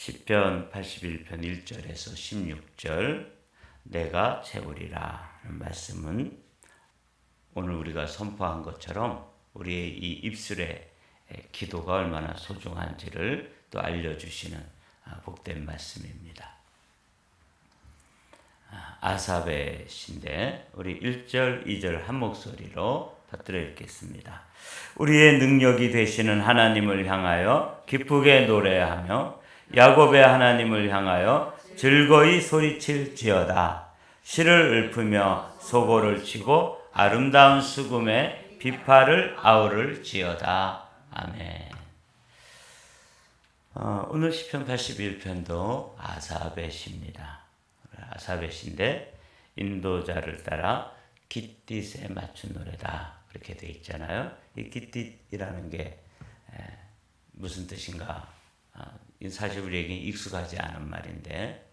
시편 81편 1절에서 16절 내가 채우리라 하는 말씀은 오늘 우리가 선포한 것처럼 우리의 이 입술의 기도가 얼마나 소중한지를 또 알려주시는 복된 말씀입니다. 아삽의 시인데 우리 1절, 2절 한 목소리로 받들어 읽겠습니다. 우리의 능력이 되시는 하나님을 향하여 기쁘게 노래하며 야곱의 하나님을 향하여 즐거이 소리칠지어다. 시를 읊으며 소고를 치고 아름다운 수금에 비파를 아우를지어다. 아멘. 오늘 시편 81편도 아삽의 시입니다. 아삽의 시인데 인도자를 따라 깃딧에 맞춘 노래다 그렇게 되어 있잖아요. 이 깃딧이라는 게 무슨 뜻인가? 사실 우리에게 익숙하지 않은 말인데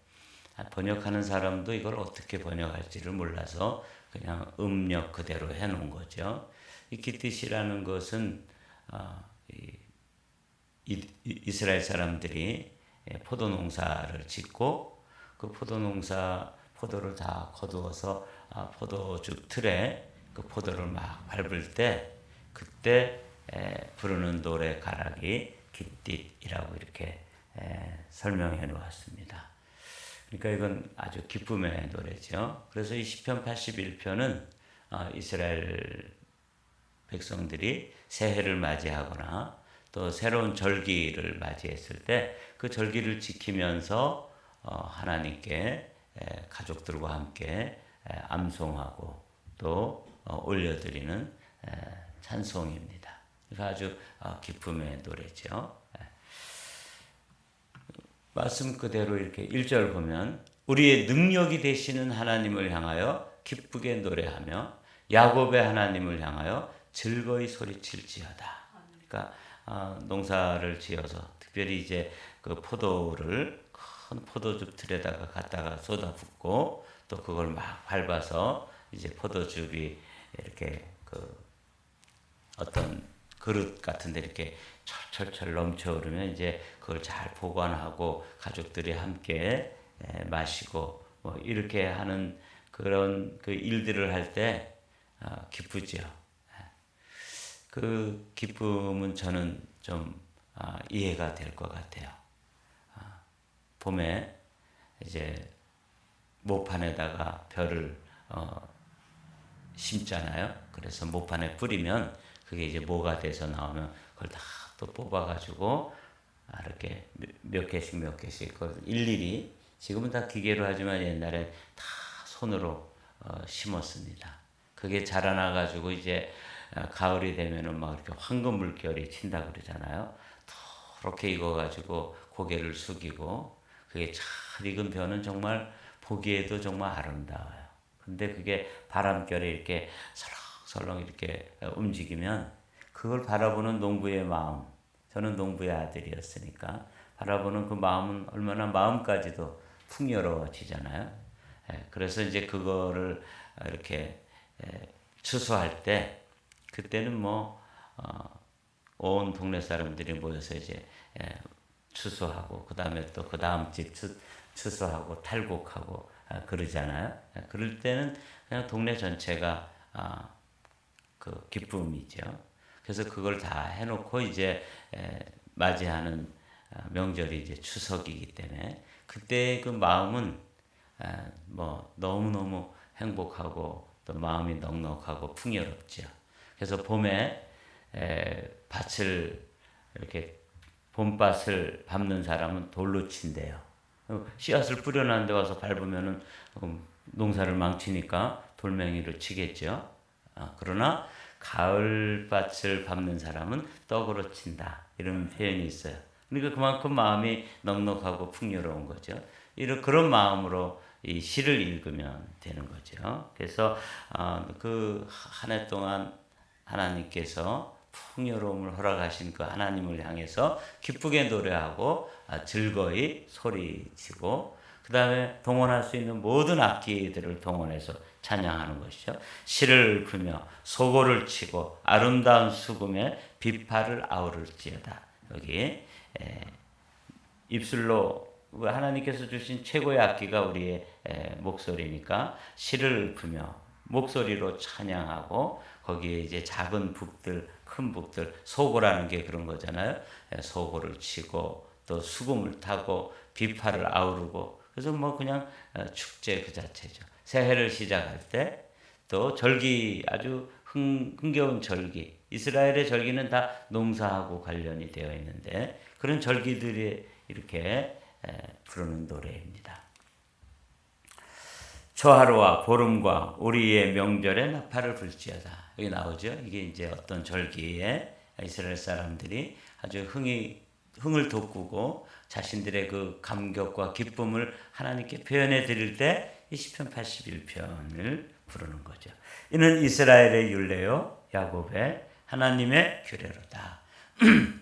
번역하는 사람도 이걸 어떻게 번역할지를 몰라서 그냥 음력 그대로 해놓은 거죠. 이 깃딧이라는 것은 이스라엘 사람들이 포도 농사를 짓고 그 포도를 다 거두어서 포도주 틀에 그 포도를 막 밟을 때 그때 부르는 노래 가락이 깃딧이라고 이렇게 설명해 놓았습니다. 그러니까 이건 아주 기쁨의 노래죠. 그래서 이 시편 81편은 이스라엘 백성들이 새해를 맞이하거나 또 새로운 절기를 맞이했을 때 그 절기를 지키면서 하나님께 가족들과 함께 암송하고 또 올려드리는 찬송입니다. 그러니까 아주 기쁨의 노래죠. 말씀 그대로 이렇게 1절 보면 우리의 능력이 되시는 하나님을 향하여 기쁘게 노래하며 야곱의 하나님을 향하여 즐거이 소리칠지어다. 그러니까 농사를 지어서 특별히 이제 그 포도를 큰 포도즙 틀에다가 갖다가 쏟아붓고 또 그걸 막 밟아서 이제 포도즙이 이렇게 그 어떤 그릇 같은데 이렇게 철철철 넘쳐오르면 이제 그걸 잘 보관하고 가족들이 함께 마시고 뭐 이렇게 하는 그런 그 일들을 할 때 기쁘죠. 그 기쁨은 저는 좀 이해가 될 것 같아요. 봄에 이제 모판에다가 벼를 심잖아요. 그래서 모판에 뿌리면 그게 이제 모가 돼서 나오면 그걸 다 또 뽑아가지고 이렇게 몇 개씩 그걸 일일이 지금은 다 기계로 하지만 옛날에 다 손으로 심었습니다. 그게 자라나가지고 이제 가을이 되면은 막 이렇게 황금 물결이 친다 그러잖아요. 그렇게 익어가지고 고개를 숙이고 그게 잘 익은 벼는 정말 보기에도 정말 아름다워요. 근데 그게 바람결에 이렇게 설렁설렁 이렇게 움직이면 그걸 바라보는 농부의 마음, 저는 농부의 아들이었으니까 바라보는 그 마음은 얼마나 마음까지도 풍요로워지잖아요. 그래서 이제 그거를 이렇게 추수할 때 그때는 뭐 온 동네 사람들이 모여서 이제 추수하고 그 다음에 또 그 다음 집 추수하고 탈곡하고 그러잖아요. 그럴 때는 그냥 동네 전체가 그 기쁨이죠. 그래서 그걸 다 해놓고 이제 맞이하는 명절이 이제 추석이기 때문에 그때 그 마음은 뭐 너무너무 행복하고 또 마음이 넉넉하고 풍요롭죠. 그래서 봄에 밭을 이렇게 봄밭을 밟는 사람은 돌로 친대요. 씨앗을 뿌려놓은 데 와서 밟으면은 농사를 망치니까 돌멩이를 치겠죠. 그러나 가을밭을 밟는 사람은 떡으로 친다. 이런 표현이 있어요. 그러니까 그만큼 마음이 넉넉하고 풍요로운 거죠. 이런 그런 마음으로 이 시를 읽으면 되는 거죠. 그래서 그 한 해 동안 하나님께서 풍요로움을 허락하신 그 하나님을 향해서 기쁘게 노래하고 즐거이 소리치고 그 다음에 동원할 수 있는 모든 악기들을 동원해서 찬양하는 것이죠. 시를 읊으며 소고를 치고 아름다운 수금에 비파를 아우를지어다. 여기 입술로 하나님께서 주신 최고의 악기가 우리의 목소리니까 시를 읊으며 목소리로 찬양하고 거기에 이제 작은 북들, 큰 북들, 소고라는 게 그런 거잖아요. 소고를 치고 또 수금을 타고 비파를 아우르고 그래서 뭐 그냥 축제 그 자체죠. 새해를 시작할 때 또 절기 아주 흥겨운 절기 이스라엘의 절기는 다 농사하고 관련이 되어 있는데 그런 절기들이 이렇게 부르는 노래입니다. 초하루와 보름과 우리의 명절에 나팔을 불지어다. 여기 나오죠. 이게 이제 어떤 절기에 이스라엘 사람들이 아주 흥을 돋구고 자신들의 그 감격과 기쁨을 하나님께 표현해 드릴 때 이 시편 81편을 부르는 거죠. 이는 이스라엘의 율례요 야곱의 하나님의 규례로다.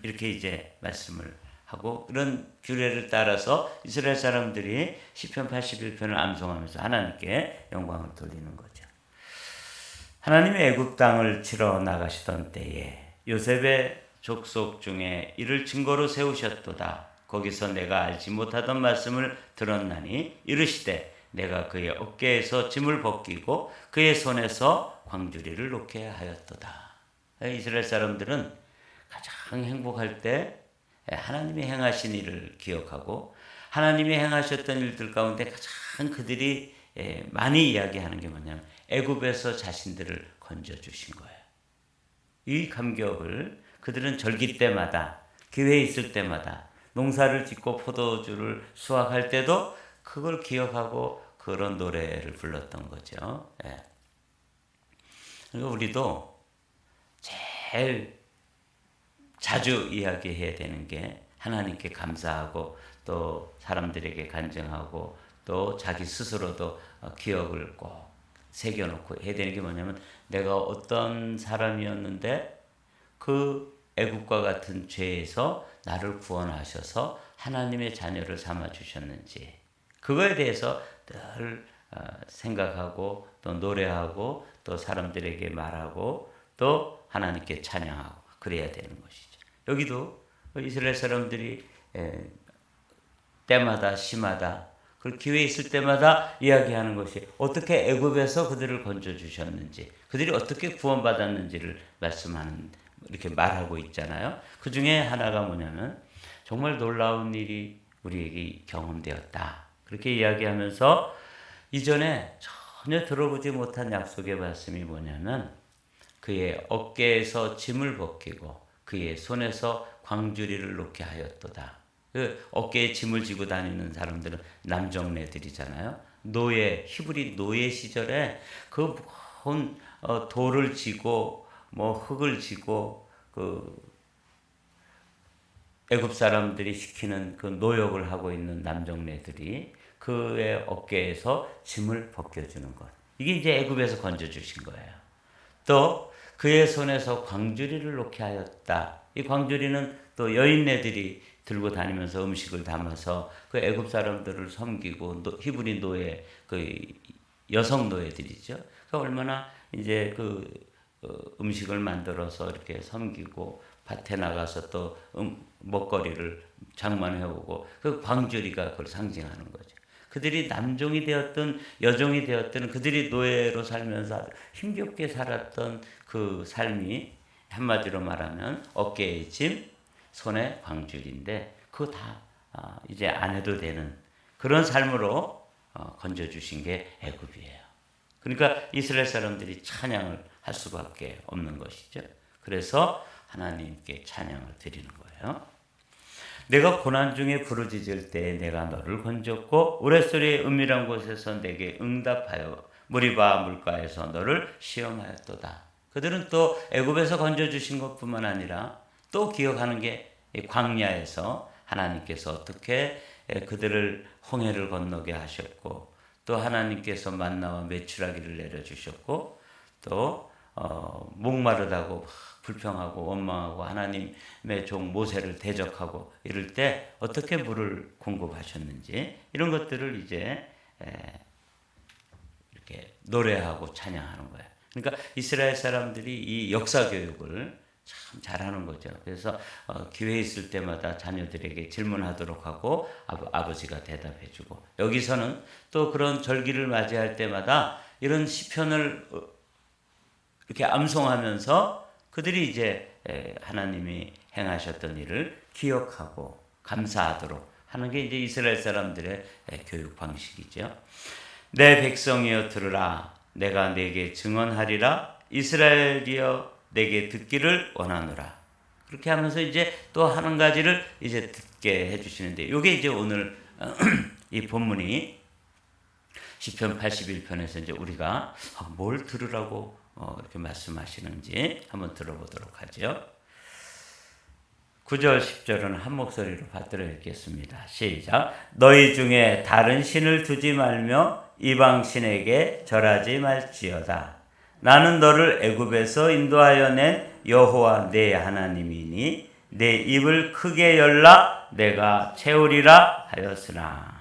이렇게 이제 말씀을 하고 이런 규례를 따라서 이스라엘 사람들이 시편 81편을 암송하면서 하나님께 영광을 돌리는 거죠. 하나님이 애굽 땅을 치러 나가시던 때에 요셉의 족속 중에 이를 증거로 세우셨도다. 거기서 내가 알지 못하던 말씀을 들었나니 이르시되 내가 그의 어깨에서 짐을 벗기고 그의 손에서 광주리를 놓게 하였도다. 이스라엘 사람들은 가장 행복할 때 하나님이 행하신 일을 기억하고 하나님이 행하셨던 일들 가운데 가장 그들이 많이 이야기하는 게 뭐냐면 애굽에서 자신들을 건져주신 거예요. 이 감격을 그들은 절기 때마다 기회 있을 때마다 농사를 짓고 포도주를 수확할 때도 그걸 기억하고 그런 노래를 불렀던 거죠. 그러니까 우리도 제일 자주 이야기해야 되는 게 하나님께 감사하고 또 사람들에게 간증하고 또 자기 스스로도 기억을 꼭 새겨놓고 해야 되는 게 뭐냐면 내가 어떤 사람이었는데 그 애국과 같은 죄에서 나를 구원하셔서 하나님의 자녀를 삼아 주셨는지 그거에 대해서 늘 생각하고 또 노래하고 또 사람들에게 말하고 또 하나님께 찬양하고 그래야 되는 것이죠. 여기도 이스라엘 사람들이 때마다 시마다 그 기회 있을 때마다 이야기하는 것이 어떻게 애굽에서 그들을 건져 주셨는지 그들이 어떻게 구원받았는지를 말씀하는 이렇게 말하고 있잖아요. 그 중에 하나가 뭐냐면 정말 놀라운 일이 우리에게 경험되었다. 그렇게 이야기하면서 이전에 전혀 들어보지 못한 약속의 말씀이 뭐냐면 그의 어깨에서 짐을 벗기고 그의 손에서 광주리를 놓게 하였도다. 그 어깨에 짐을 지고 다니는 사람들은 남정네들이잖아요. 노예, 히브리 노예 시절에 그 돌을 지고 뭐 흙을 지고 그 애굽 사람들이 시키는 그 노역을 하고 있는 남정네들이 그의 어깨에서 짐을 벗겨주는 것. 이게 이제 애굽에서 건져주신 거예요. 또 그의 손에서 광주리를 놓게 하였다. 이 광주리는 또 여인네들이 들고 다니면서 음식을 담아서 그 애굽 사람들을 섬기고 히브리 노예 그 여성 노예들이죠. 그 얼마나 이제 그 음식을 만들어서 이렇게 섬기고 밭에 나가서 또 먹거리를 장만해오고 그 광주리가 그걸 상징하는 거죠. 그들이 남종이 되었든 여종이 되었든 그들이 노예로 살면서 힘겹게 살았던 그 삶이 한마디로 말하면 어깨에 짐, 손에 광주리인데 그거 다 이제 안 해도 되는 그런 삶으로 건져주신 게 애굽이에요. 그러니까 이스라엘 사람들이 찬양을 할 수밖에 없는 것이죠. 그래서 하나님께 찬양을 드리는 거예요. 내가 고난 중에 부르짖을 때에 내가 너를 건졌고 우레소리의 은밀한 곳에서 내게 응답하여 무리바 물가에서 너를 시험하였도다. 그들은 또 애굽에서 건져주신 것뿐만 아니라 또 기억하는 게 광야에서 하나님께서 어떻게 그들을 홍해를 건너게 하셨고 또 하나님께서 만나와 메추라기를 내려주셨고 또 목마르다고 불평하고 원망하고 하나님의 종 모세를 대적하고 이럴 때 어떻게 물을 공급하셨는지 이런 것들을 이제 이렇게 노래하고 찬양하는 거예요. 그러니까 이스라엘 사람들이 이 역사 교육을 참 잘하는 거죠. 그래서 기회 있을 때마다 자녀들에게 질문하도록 하고 아버지가 대답해주고, 여기서는 또 그런 절기를 맞이할 때마다 이런 시편을 이렇게 암송하면서 그들이 이제 하나님이 행하셨던 일을 기억하고 감사하도록 하는 게 이제 이스라엘 사람들의 교육 방식이죠. 내 백성이여 들으라, 내가 내게 증언하리라, 이스라엘이여 내게 듣기를 원하노라. 그렇게 하면서 이제 또 한 가지를 이제 듣게 해주시는데, 이게 이제 오늘 이 본문이 시편 81편에서 이제 우리가 뭘 들으라고 이렇게 말씀하시는지 한번 들어보도록 하죠. 9절 10절은 한 목소리로 받들어 읽겠습니다. 시작. 너희 중에 다른 신을 두지 말며 이방 신에게 절하지 말지어다. 나는 너를 애굽에서 인도하여 낸 여호와 내 하나님이니 내 입을 크게 열라 내가 채우리라 하였으나.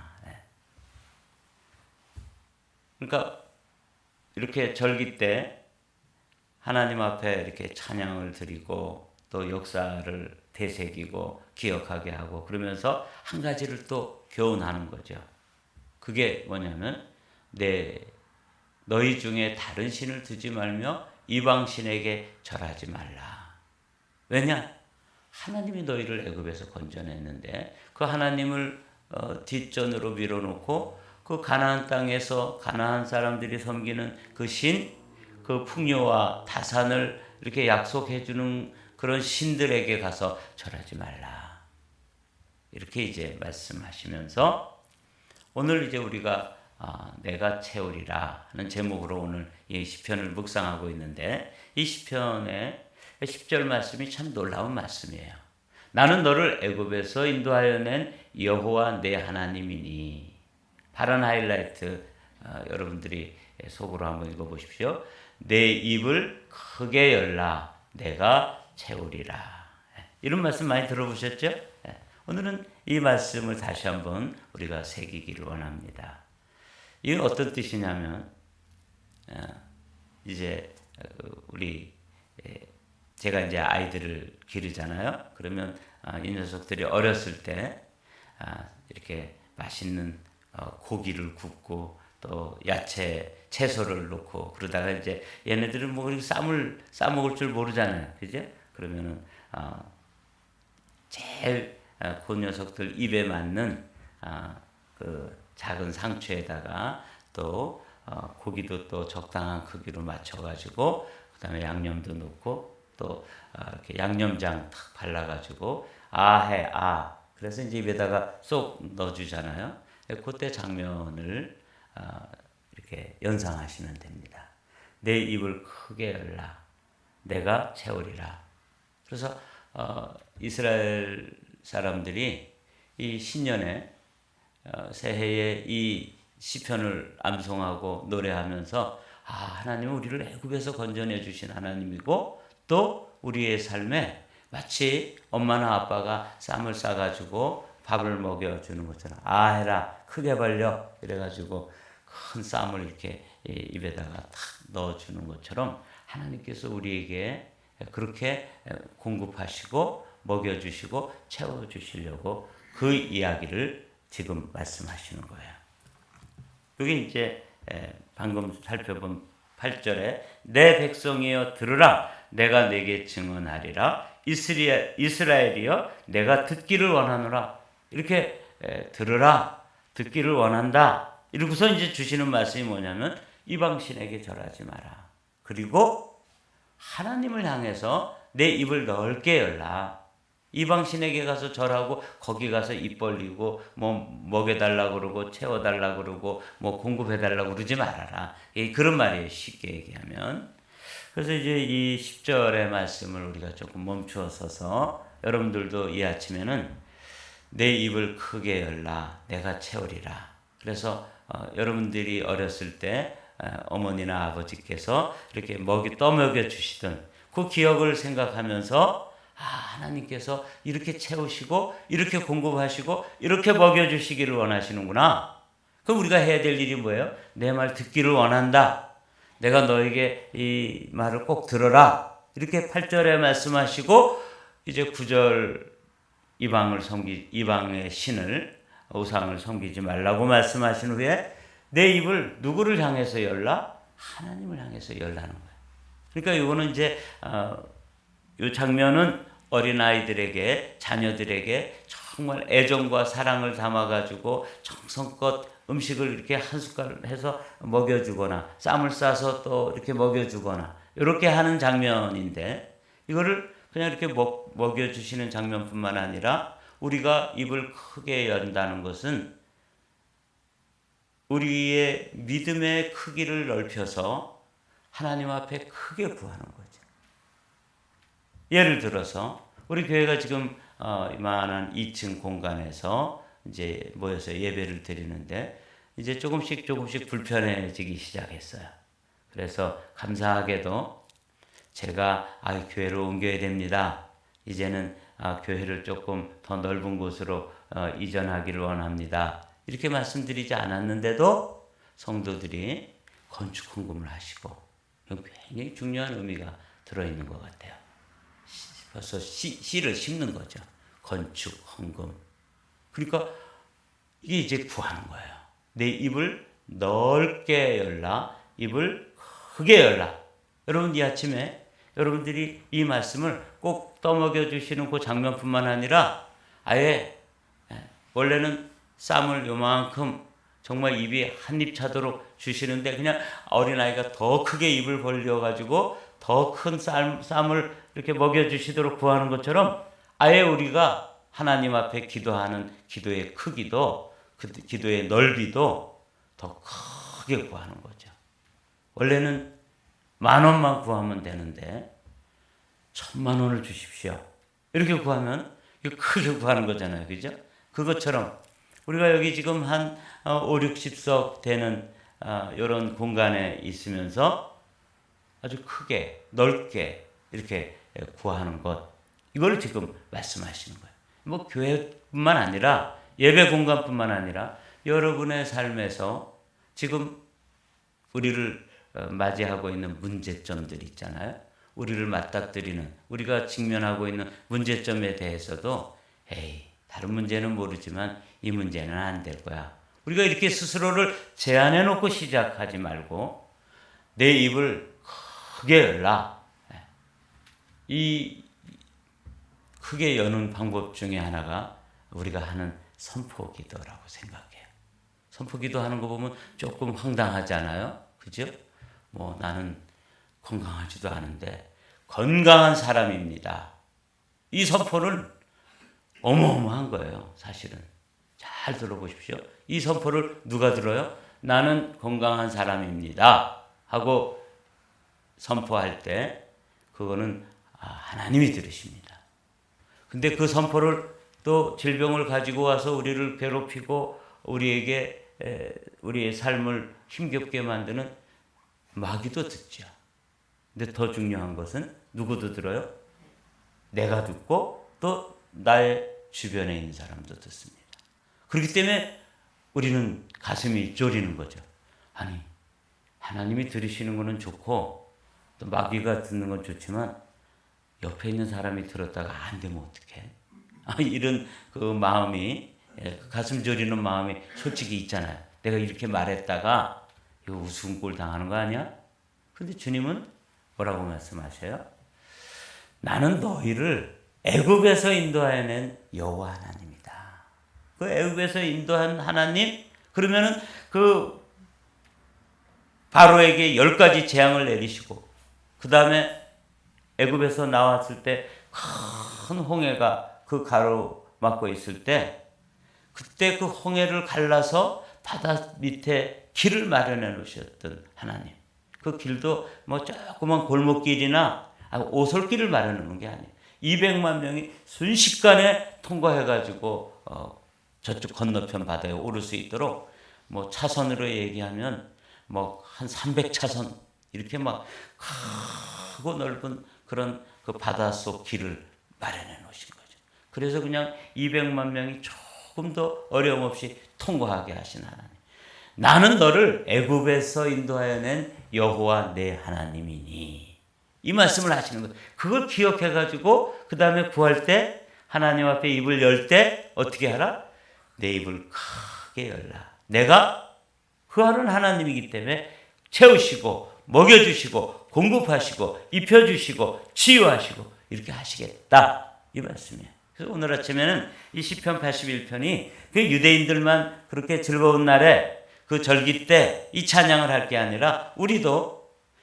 그러니까 이렇게 절기 때 하나님 앞에 이렇게 찬양을 드리고 또 역사를 되새기고 기억하게 하고 그러면서 한 가지를 또 교훈하는 거죠. 그게 뭐냐면 너희 중에 다른 신을 두지 말며 이방 신에게 절하지 말라. 왜냐? 하나님이 너희를 애굽에서 건져냈는데 그 하나님을 뒷전으로 밀어놓고 그 가나안 땅에서 가나안 사람들이 섬기는 그 신, 그 풍요와 다산을 이렇게 약속해 주는 그런 신들에게 가서 절하지 말라. 이렇게 이제 말씀하시면서 오늘 이제 우리가 내가 채우리라 하는 제목으로 오늘 이 시편을 묵상하고 있는데, 이 시편의 10절 말씀이 참 놀라운 말씀이에요. 나는 너를 애굽에서 인도하여 낸 여호와 내 하나님이니. 파란 하이라이트 여러분들이 속으로 한번 읽어보십시오. 내 입을 크게 열라 내가 채우리라. 이런 말씀 많이 들어보셨죠? 오늘은 이 말씀을 다시 한번 우리가 새기기를 원합니다. 이건 어떤 뜻이냐면 이제 제가 이제 아이들을 기르잖아요. 그러면 이 녀석들이 어렸을 때 이렇게 맛있는 고기를 굽고 또 채소를 넣고 그러다가 이제 얘네들은 뭐 싸먹을 줄 모르잖아요. 그죠? 그러면은 제일 그 녀석들 입에 맞는 그 작은 상추에다가 또 고기도 또 적당한 크기로 맞춰가지고 그다음에 양념도 넣고 또 이렇게 양념장 탁 발라가지고 그래서 이제 입에다가 쏙 넣어주잖아요. 그때 장면을 이렇게 연상하시면 됩니다. 내 입을 크게 열라 내가 채우리라. 그래서 이스라엘 사람들이 이 신년에 새해에 이 시편을 암송하고 노래하면서 하나님은 우리를 애굽에서 건져내 주신 하나님이고 또 우리의 삶에 마치 엄마나 아빠가 쌈을 싸가지고 밥을 먹여주는 것처럼 해라 크게 벌려 이래가지고 큰 쌈을 이렇게 입에다가 탁 넣어주는 것처럼 하나님께서 우리에게 그렇게 공급하시고 먹여주시고 채워주시려고 그 이야기를 지금 말씀하시는 거예요. 그게 이제 방금 살펴본 8절에 내 백성이여 들으라 내가 내게 증언하리라 이스라엘이여 내가 듣기를 원하노라. 이렇게 들으라 듣기를 원한다. 이러고서 이제 주시는 말씀이 뭐냐면 이방신에게 절하지 마라. 그리고 하나님을 향해서 내 입을 넓게 열라. 이방신에게 가서 절하고 거기 가서 입 벌리고 뭐 먹여달라고 그러고 채워달라고 그러고 뭐 공급해달라고 그러지 말아라. 그런 말이에요. 쉽게 얘기하면. 그래서 이제 이 10절의 말씀을 우리가 조금 멈추어 서서 여러분들도 이 아침에는 내 입을 크게 열라 내가 채우리라. 그래서 여러분들이 어렸을 때 어머니나 아버지께서 이렇게 떠먹여 주시던 그 기억을 생각하면서 하나님께서 이렇게 채우시고 이렇게 공급하시고 이렇게 먹여주시기를 원하시는구나. 그럼 우리가 해야 될 일이 뭐예요? 내 말 듣기를 원한다. 내가 너에게 이 말을 꼭 들어라. 이렇게 8절에 말씀하시고 이제 9절 이방의 신을 우상을 섬기지 말라고 말씀하신 후에 내 입을 누구를 향해서 열라? 하나님을 향해서 열라는 거예요. 그러니까 이거는 이제 이 장면은 어린아이들에게 자녀들에게 정말 애정과 사랑을 담아가지고 정성껏 음식을 이렇게 한 숟갈 해서 먹여주거나 쌈을 싸서 또 이렇게 먹여주거나 이렇게 하는 장면인데 이거를 그냥 이렇게 먹여주시는 장면뿐만 아니라 우리가 입을 크게 연다는 것은 우리의 믿음의 크기를 넓혀서 하나님 앞에 크게 구하는 거죠. 예를 들어서 우리 교회가 지금 이만한 2층 공간에서 이제 모여서 예배를 드리는데 이제 조금씩 불편해지기 시작했어요. 그래서 감사하게도 제가 교회로 옮겨야 됩니다. 이제는 교회를 조금 더 넓은 곳으로 이전하기를 원합니다. 이렇게 말씀드리지 않았는데도 성도들이 건축 헌금을 하시고 굉장히 중요한 의미가 들어있는 것 같아요. 벌써 씨를 심는 거죠. 건축 헌금. 그러니까 이게 이제 구하는 거예요. 내 입을 넓게 열라. 입을 크게 열라. 여러분 이 아침에 여러분들이 이 말씀을 꼭 떠먹여 주시는 그 장면뿐만 아니라 아예 원래는 쌈을 요만큼 정말 입이 한 입 차도록 주시는데 그냥 어린아이가 더 크게 입을 벌려가지고 더 큰 쌈을 이렇게 먹여주시도록 구하는 것처럼 아예 우리가 하나님 앞에 기도하는 기도의 크기도 그 기도의 넓이도 더 크게 구하는 거죠. 원래는 10,000원만 구하면 되는데 10,000,000원을 주십시오. 이렇게 구하면 크게 구하는 거잖아요. 그죠? 그것처럼 우리가 여기 지금 한 5, 60석 되는 이런 공간에 있으면서 아주 크게 넓게 이렇게 구하는 것 이걸 지금 말씀하시는 거예요. 뭐 교회뿐만 아니라 예배 공간뿐만 아니라 여러분의 삶에서 지금 우리를 맞이하고 있는 문제점들이 있잖아요. 우리를 맞닥뜨리는 우리가 직면하고 있는 문제점에 대해서도 다른 문제는 모르지만 이 문제는 안 될 거야. 우리가 이렇게 스스로를 제한해 놓고 시작하지 말고 내 입을 크게 열라. 이 크게 여는 방법 중에 하나가 우리가 하는 선포기도라고 생각해요. 선포기도 하는 거 보면 조금 황당하잖아요. 그죠? 뭐 나는 건강하지도 않은데 건강한 사람입니다. 이 선포는 어마어마한 거예요. 사실은. 잘 들어보십시오. 이 선포를 누가 들어요? 나는 건강한 사람입니다. 하고 선포할 때 그거는 하나님이 들으십니다. 근데 그 선포를 또 질병을 가지고 와서 우리를 괴롭히고 우리에게 우리의 삶을 힘겹게 만드는 마귀도 듣죠. 근데 더 중요한 것은 누구도 들어요? 내가 듣고 또 나의 주변에 있는 사람도 듣습니다. 그렇기 때문에 우리는 가슴이 졸이는 거죠. 아니, 하나님이 들으시는 거는 좋고 또 마귀가 듣는 건 좋지만 옆에 있는 사람이 들었다가 안 되면 어떡해? 이런 그 마음이 가슴 졸이는 마음이 솔직히 있잖아요. 내가 이렇게 말했다가 이거 우스운꼴 당하는 거 아니야? 근데 주님은 뭐라고 말씀하셔요? 나는 너희를 애굽에서 인도하여낸 여호와 하나님이다. 그 애굽에서 인도한 하나님 그러면은 그 바로에게 10가지 재앙을 내리시고 그 다음에 애굽에서 나왔을 때 큰 홍해가 그 가로막고 있을 때 그때 그 홍해를 갈라서 바다 밑에 길을 마련해 놓으셨던 하나님. 그 길도 뭐 조그만 골목길이나 오솔길을 마련해 놓은 게 아니에요. 200만 명이 순식간에 통과해가지고 저쪽 건너편 바다에 오를 수 있도록 뭐 차선으로 얘기하면 뭐 한 300차선 이렇게 막 크고 넓은 그런 그 바닷속 길을 마련해 놓으신 거죠. 그래서 그냥 200만 명이 조금 더 어려움 없이 통과하게 하신 하나님. 나는 너를 애굽에서 인도하여 낸 여호와 내 하나님이니. 이 말씀을 하시는 거예요. 그걸 기억해가지고 그 다음에 구할 때 하나님 앞에 입을 열 때 어떻게 하라? 내 입을 크게 열라. 내가 구하는 하나님이기 때문에 채우시고 먹여주시고 공급하시고 입혀주시고 치유하시고 이렇게 하시겠다. 이 말씀이에요. 그래서 오늘 아침에는 이 시편 81편이 그 유대인들만 그렇게 즐거운 날에 그 절기 때 이 찬양을 할 게 아니라 우리도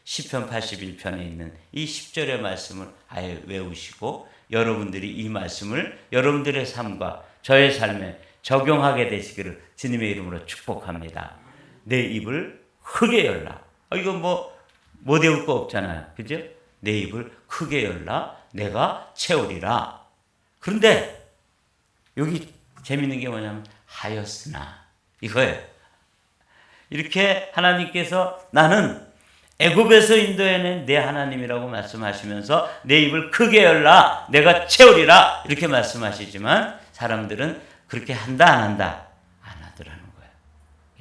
시편 81편에 있는 이 10절의 말씀을 아예 외우시고 여러분들이 이 말씀을 여러분들의 삶과 저의 삶에 적용하게 되시기를 주님의 이름으로 축복합니다. 내 입을 크게 열라. 이거 못 외울 거 없잖아요. 그죠? 내 입을 크게 열라. 내가 채우리라. 그런데 여기 재밌는 게 뭐냐면 하였으나 이거예요. 이렇게 하나님께서 나는 애굽에서 인도해낸 내 하나님이라고 말씀하시면서 내 입을 크게 열라. 내가 채우리라. 이렇게 말씀하시지만 사람들은 그렇게 한다 안 한다? 안 하더라는 거예요.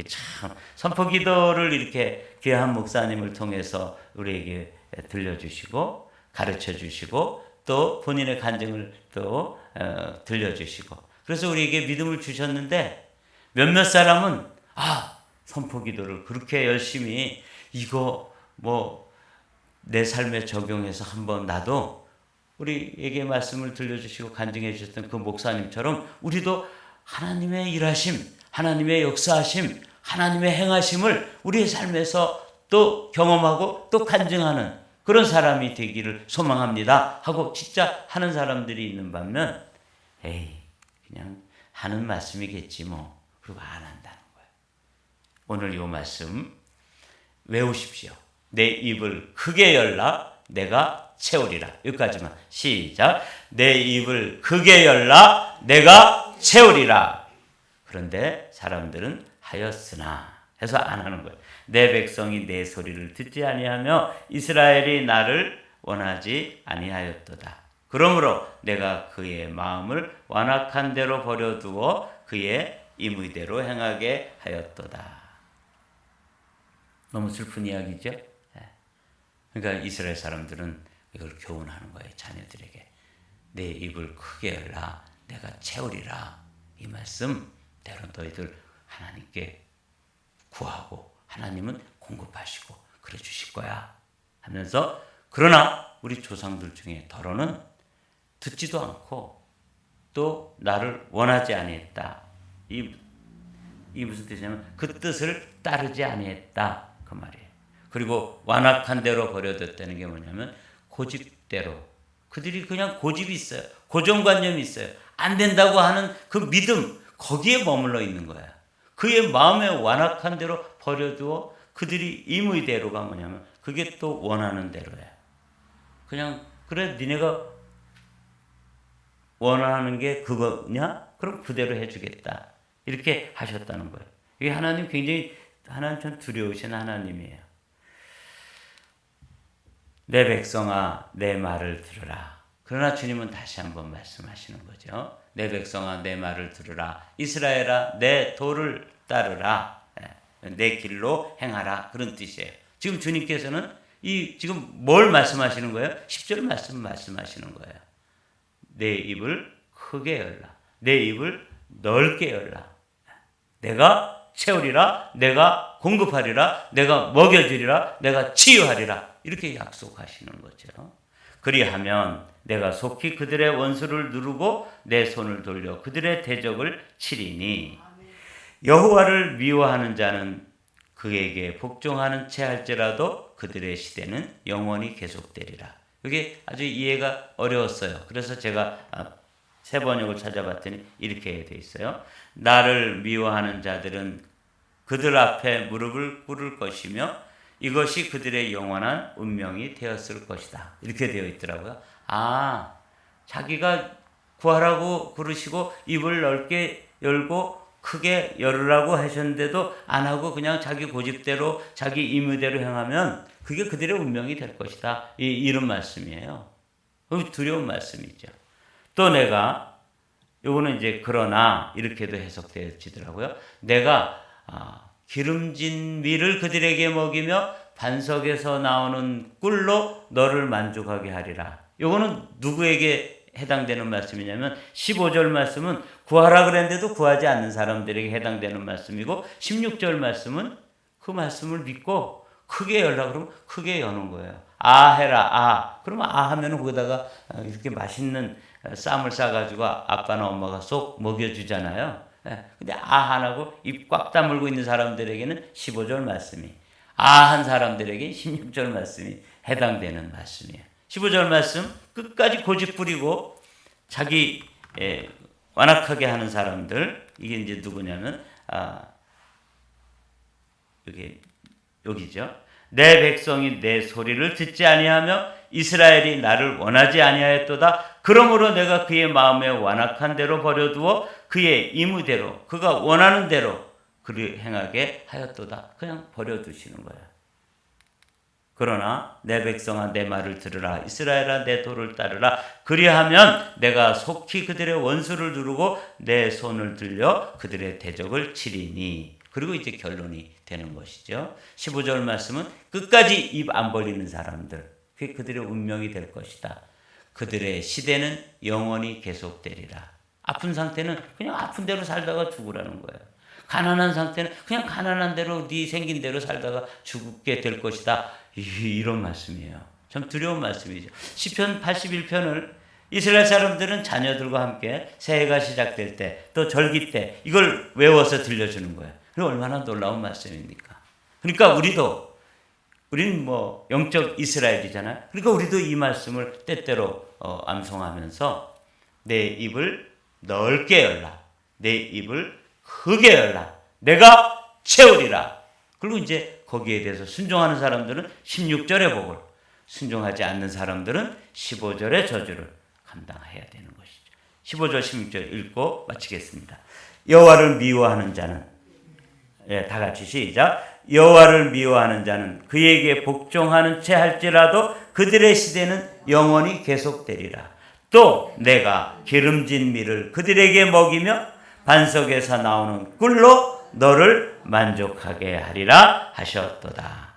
참 선포기도를 이렇게 귀한 목사님을 통해서 우리에게 들려주시고 가르쳐주시고 또 본인의 간증을 또 들려주시고 그래서 우리에게 믿음을 주셨는데 몇몇 사람은 선포기도를 그렇게 열심히 이거 내 삶에 적용해서 한번 나도 우리에게 말씀을 들려주시고 간증해 주셨던 그 목사님처럼 우리도 하나님의 일하심, 하나님의 역사하심, 하나님의 행하심을 우리의 삶에서 또 경험하고 또 간증하는 그런 사람이 되기를 소망합니다 하고 진짜 하는 사람들이 있는 반면 그냥 하는 말씀이겠지 그리고 안 한다는 거예요. 오늘 이 말씀 외우십시오. 내 입을 크게 열라. 내가 채우리라. 여기까지만. 시작. 내 입을 크게 열라. 내가 채우리라. 그런데 사람들은 하였으나 해서 안 하는 거예요. 내 백성이 내 소리를 듣지 아니하며 이스라엘이 나를 원하지 아니하였도다. 그러므로 내가 그의 마음을 완악한 대로 버려두어 그의 임의대로 행하게 하였도다. 너무 슬픈 이야기죠? 그러니까 이스라엘 사람들은 이걸 교훈하는 거예요. 자녀들에게. 내 입을 크게 열라. 내가 채우리라. 이 말씀대로 너희들 하나님께 구하고 하나님은 공급하시고 그래 주실 거야 하면서 그러나 우리 조상들 중에 더러는 듣지도 않고 또 나를 원하지 아니했다. 이 무슨 뜻이냐면 그 뜻을 따르지 아니했다. 그 말이에요. 그리고 완악한 대로 버려뒀다는 게 뭐냐면 고집대로 그들이 그냥 고집이 있어요. 고정관념이 있어요. 안 된다고 하는 그 믿음 거기에 머물러 있는 거야. 그의 마음에 완악한 대로 버려두어 그들이 임의대로가 뭐냐면 그게 또 원하는 대로야. 그냥 그래 니네가 원하는 게 그거냐? 그럼 그대로 해주겠다. 이렇게 하셨다는 거예요. 이게 하나님 굉장히 하나님 참 두려우신 하나님이에요. 내 백성아 내 말을 들으라. 그러나 주님은 다시 한번 말씀하시는 거죠. 내 백성아 내 말을 들으라. 이스라엘아 내 도를 따르라. 내 길로 행하라. 그런 뜻이에요. 지금 주님께서는 지금 뭘 말씀하시는 거예요? 10절 말씀하시는 거예요. 내 입을 크게 열라. 내 입을 넓게 열라. 내가 채우리라. 내가 공급하리라. 내가 먹여주리라. 내가 치유하리라. 이렇게 약속하시는 거죠. 그리하면 내가 속히 그들의 원수를 누르고 내 손을 돌려 그들의 대적을 치리니 여호와를 미워하는 자는 그에게 복종하는 채 할지라도 그들의 시대는 영원히 계속되리라. 이게 아주 이해가 어려웠어요. 그래서 제가 새 번역을 찾아봤더니 이렇게 되어 있어요. 나를 미워하는 자들은 그들 앞에 무릎을 꿇을 것이며 이것이 그들의 영원한 운명이 되었을 것이다. 이렇게 되어 있더라고요. 자기가 구하라고 그러시고 입을 넓게 열고 크게 열으라고 하셨는데도 안 하고 그냥 자기 고집대로 자기 임의대로 행하면 그게 그들의 운명이 될 것이다. 이런 말씀이에요. 두려운 말씀이죠. 또 내가 요거는 이제 그러나 이렇게도 해석되어지더라고요. 내가 기름진 밀을 그들에게 먹이며 반석에서 나오는 꿀로 너를 만족하게 하리라. 요거는 누구에게 해당되는 말씀이냐면 15절 말씀은 구하라 그랬는데도 구하지 않는 사람들에게 해당되는 말씀이고 16절 말씀은 그 말씀을 믿고 크게 열라 그러면 크게 여는 거예요. 아 해라 아. 그러면 아 하면은 거기다가 이렇게 맛있는 쌈을 싸가지고 아빠나 엄마가 쏙 먹여주잖아요. 근데 아 안 하고 입 꽉 다물고 있는 사람들에게는 15절 말씀이, 아 한 사람들에게 16절 말씀이 해당되는 말씀이에요. 15절 말씀 끝까지 고집 부리고 자기 완악하게 하는 사람들, 이게 이제 누구냐면 여기죠. 내 백성이 내 소리를 듣지 아니하며 이스라엘이 나를 원하지 아니하였도다. 그러므로 내가 그의 마음에 완악한 대로 버려두어 그의 임의대로 그가 원하는 대로 그를 행하게 하였도다. 그냥 버려두시는 거예요. 그러나 내 백성아 내 말을 들으라. 이스라엘아 내 도를 따르라. 그리하면 내가 속히 그들의 원수를 누르고 내 손을 들려 그들의 대적을 치리니. 그리고 이제 결론이 되는 것이죠. 15절 말씀은 끝까지 입 안 벌리는 사람들, 그게 그들의 운명이 될 것이다. 그들의 시대는 영원히 계속되리라. 아픈 상태는 그냥 아픈 대로 살다가 죽으라는 거예요. 가난한 상태는 그냥 가난한 대로 네 생긴 대로 살다가 죽게 될 것이다. 이런 말씀이에요. 참 두려운 말씀이죠. 시편 81편을 이스라엘 사람들은 자녀들과 함께 새해가 시작될 때 또 절기 때 이걸 외워서 들려주는 거예요. 얼마나 놀라운 말씀입니까? 그러니까 우리는 뭐 영적 이스라엘이잖아요. 그러니까 우리도 이 말씀을 때때로 암송하면서 내 입을 넓게 열라. 내 입을 크게 열라. 내가 채우리라. 그리고 이제 거기에 대해서 순종하는 사람들은 16절의 복을, 순종하지 않는 사람들은 15절의 저주를 감당해야 되는 것이죠. 15절 16절 읽고 마치겠습니다. 여호와를 미워하는 자는, 다 같이 시작. 여호와를 미워하는 자는 그에게 복종하는 채 할지라도 그들의 시대는 영원히 계속되리라. 또 내가 기름진 밀을 그들에게 먹이며 반석에서 나오는 꿀로 너를 만족하게 하리라 하셨도다.